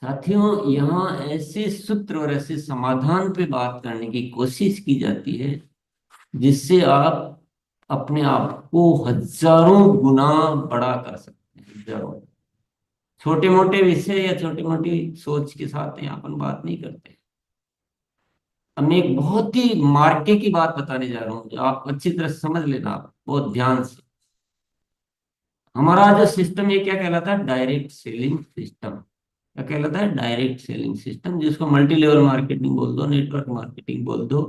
साथियों, यहाँ ऐसे सूत्र और ऐसे समाधान पे बात करने की कोशिश की जाती है जिससे आप अपने आप को हजारों गुना बड़ा कर सकते हैं। हजारों छोटे मोटे विषय या छोटी मोटी सोच के साथ यहाँ अपन बात नहीं करते। अब मैं एक बहुत ही मार्के की बात बताने जा रहा हूँ जो आप अच्छी तरह से समझ लेना, आप बहुत ध्यान से। हमारा जो सिस्टम ये क्या कहलाता है? Direct selling system. क्या कहलाता है? डायरेक्ट सेलिंग सिस्टम, जिसको मल्टी लेवल मार्केटिंग बोल दो, नेटवर्क मार्केटिंग बोल दो,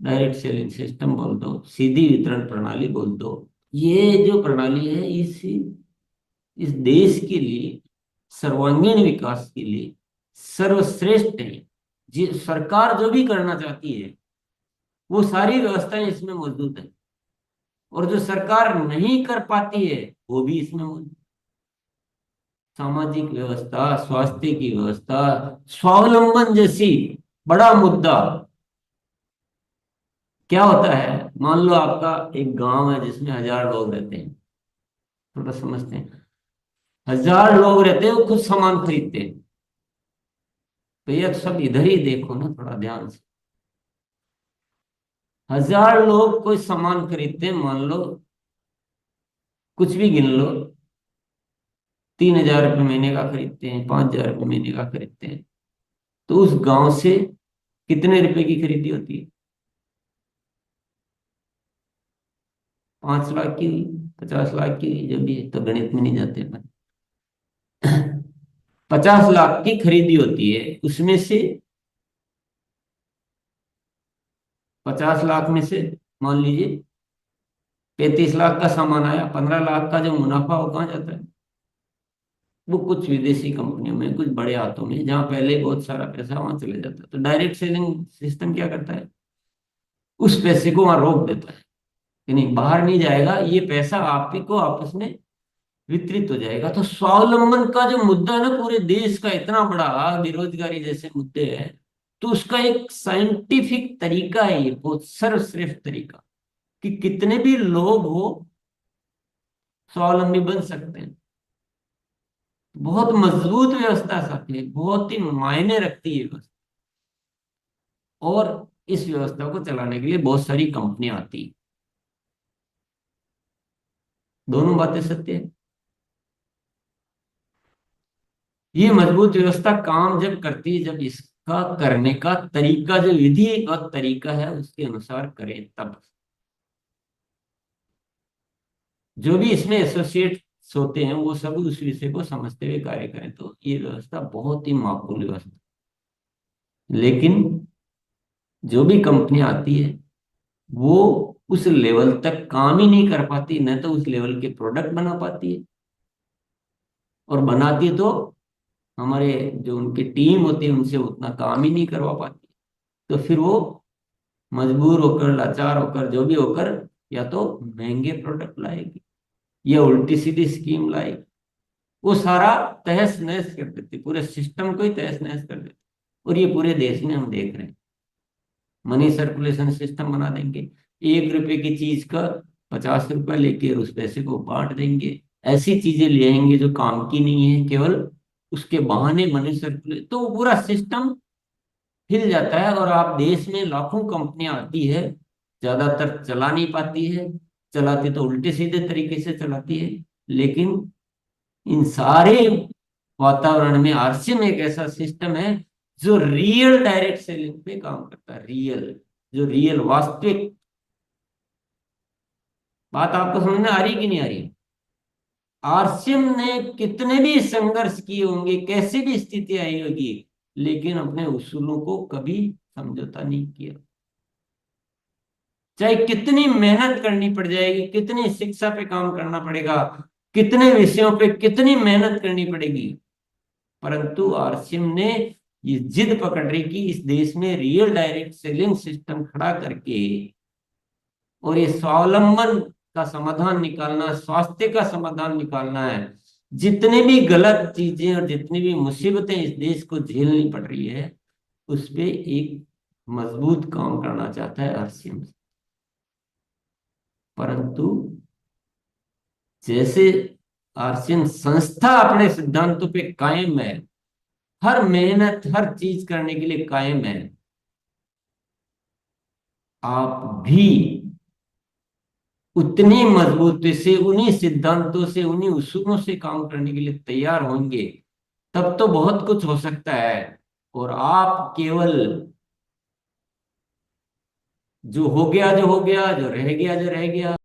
डायरेक्ट सेलिंग सिस्टम बोल दो, सीधी वितरण प्रणाली बोल दो। ये जो प्रणाली है इस देश के लिए सर्वांगीण विकास के लिए सर्वश्रेष्ठ है। जी, सरकार जो भी करना चाहती है वो सारी व्यवस्थाएं इसमें मौजूद है, और जो सरकार नहीं कर पाती है वो भी इसमें मौजूद। सामाजिक व्यवस्था, स्वास्थ्य की व्यवस्था, स्वावलंबन जैसी बड़ा मुद्दा। क्या होता है, मान लो आपका एक गांव है जिसमें 1,000 लोग रहते हैं। थोड़ा समझते हैं। 1,000 लोग रहते हैं, वो खुद सामान खरीदते हैं। तो ये सब इधर ही देखो ना थोड़ा ध्यान से। 1,000 लोग कोई सामान खरीदते हैं, मान लो कुछ भी गिन लो, 3,000 रुपये महीने का खरीदते हैं, 5,000 रुपये महीने का खरीदते हैं। तो उस गांव से कितने रुपए की खरीदी होती है? 5 लाख की हुई, 50 लाख की हुई, जब भी तो गणित में नहीं जाते अपन। 50 लाख की खरीदी होती है, उसमें से 50 लाख में से मान लीजिए 35 लाख का सामान आया, 15 लाख का जो मुनाफा वो कहाँ जाता है? वो कुछ विदेशी कंपनियों में, कुछ बड़े हाथों में, जहां पहले बहुत सारा पैसा वहां चले जाता है। तो डायरेक्ट सेलिंग सिस्टम क्या करता है? उस पैसे को वहां रोक देता है कि नहीं, बाहर नहीं जाएगा, ये पैसा आप ही को आपस में वितरित हो जाएगा। तो स्वावलंबन का जो मुद्दा है ना, पूरे देश का इतना बड़ा, बेरोजगारी जैसे मुद्दे हैं, तो उसका एक साइंटिफिक तरीका है, ये बहुत सर्वश्रेष्ठ तरीका, कि कितने भी लोग हो स्वावलंबी बन सकते हैं। बहुत मजबूत व्यवस्था साथी है, बहुत ही मायने रखती है व्यवस्था। और इस व्यवस्था को चलाने के लिए बहुत सारी कंपनियां आती हैं। दोनों बातें सत्य है। ये मजबूत व्यवस्था काम जब करती है, जब इसका करने का तरीका, जो विधि और तरीका है उसके अनुसार करें, तब। जो भी इसमें एसोसिएट्स होते हैं वो सब उस विषय को समझते हुए कार्य करें, तो ये व्यवस्था बहुत ही माकूल व्यवस्था। लेकिन जो भी कंपनी आती है वो उस लेवल तक काम ही नहीं कर पाती, न तो उस लेवल के प्रोडक्ट बना पाती है, और बनाती तो हमारे जो उनकी टीम होती है उनसे उतना काम ही नहीं करवा पाती। तो फिर वो मजबूर होकर, लाचार होकर, जो भी होकर, या तो महंगे प्रोडक्ट लाएगी या उल्टी सीधी स्कीम लाएगी। वो सारा तहस नहस कर देती, पूरे सिस्टम को ही तहस नहस कर देती। और ये पूरे देश में हम देख रहे हैं। मनी सर्कुलेशन सिस्टम बना देंगे, 1 रुपए की चीज का 50 रुपया लेके उस पैसे को बांट देंगे। ऐसी चीजें ले आएंगे जो काम की नहीं है, केवल उसके बहाने मनी सर्कुलेट, तो वो पूरा सिस्टम हिल जाता है। और आप देश में लाखों कंपनियां आती है, ज्यादातर चला नहीं पाती है, चलाती तो उल्टे सीधे तरीके से चलाती है। लेकिन इन सारे वातावरण में आरसीएम एक ऐसा सिस्टम है जो रियल डायरेक्ट सेलिंग पे काम करता है। रियल, जो रियल वास्तविक। बात आपको समझ में आ रही कि नहीं आ रही? आरसीएम ने कितने भी संघर्ष किए होंगे, कैसी भी स्थिति आई होगी, लेकिन अपने उसूलों को कभी समझौता नहीं किया। चाहे कितनी मेहनत करनी पड़ जाएगी, कितनी शिक्षा पे काम करना पड़ेगा, कितने विषयों पे कितनी मेहनत करनी पड़ेगी, परंतु आरसीएम ने ये जिद पकड़ रही कि इस देश में रियल डायरेक्ट सेलिंग सिस्टम खड़ा करके, और ये स्वावलंबन का समाधान निकालना, स्वास्थ्य का समाधान निकालना है। जितनी भी गलत चीजें और जितनी भी मुसीबतें इस देश को झेलनी पड़ रही है, उस पे एक मजबूत काम करना चाहता है आरसीएम। परंतु जैसे आरसीएम संस्था अपने सिद्धांतों पे कायम है, हर मेहनत हर चीज करने के लिए कायम है, आप भी उतनी मजबूती से उन्हीं सिद्धांतों से उन्हीं उसूलों से काम करने के लिए तैयार होंगे, तब तो बहुत कुछ हो सकता है। और आप केवल जो हो गया जो हो गया, जो रह गया जो रह गया,